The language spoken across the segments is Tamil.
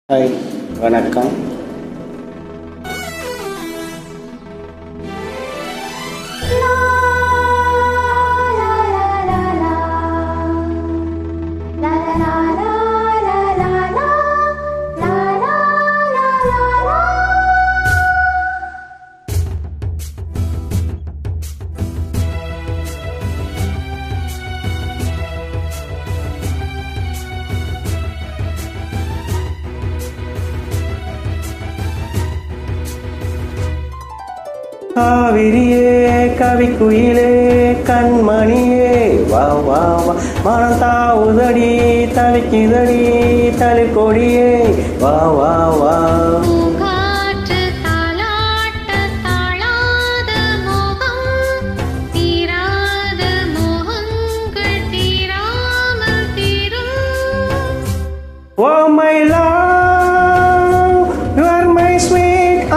ஹாய், வணக்கம். காவிரியே கவிக்குயிலே கண்மணியே வா வா வா மனம் தாவுதடி தவிக்குதடி தளிர்கொடியே வா வா வா. Oh my love, you are my sweet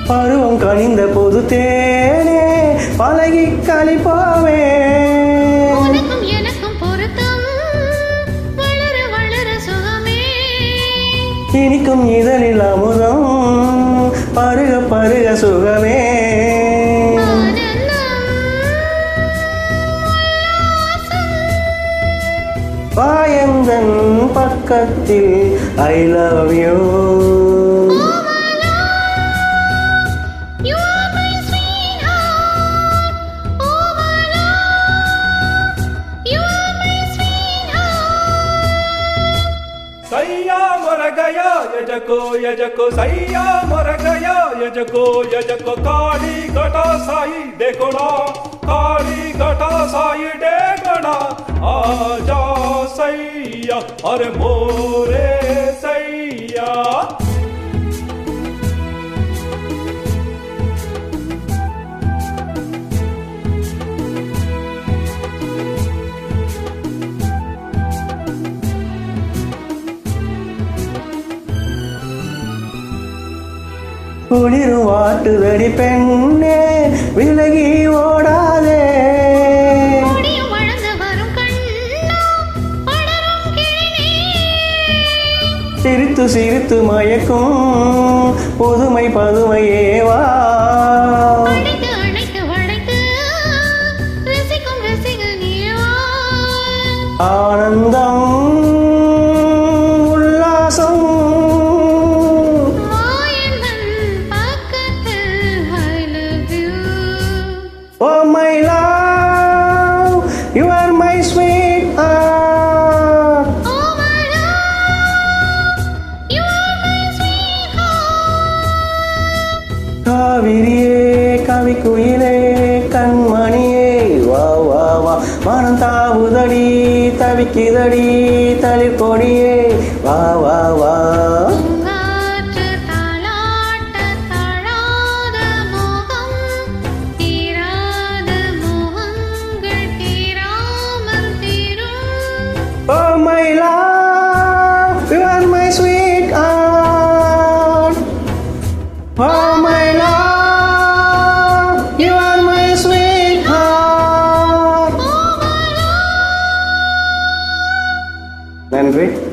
பருவம் கனிந்த பொது தேனே பழகி கழிப்பாவே இனிக்கும் இதழில் அமுதம் பருக பருக சுகமே. பாயந்தன் பக்கத்தில் ஐ லவ் யூ. सैया मर गया यजको सैया मर गया यजको काली घटा साई देखो ना काली घटा साई देखो ना आजा सैया अरे मोरे सैया. குளிரும் வாட்டுதடி பெண்ணே விலகி ஓடாதே சிரித்து சிரித்து மயக்கும் புதுமை பதுமையேவா. ஆனந்தம் உல்லாசம் oh my love, you are my sweet heart. Oh my love, you are my sweetheart. காவிரியே கவிக்குயிலே கண்மணியே வா வா வா மனம் தாவுதடி தவிக்குதடி தளிர்கொடியே வா வா வா. Oh my love, you are my sweet heart. Oh my love, you are my sweet heart. நன்றி.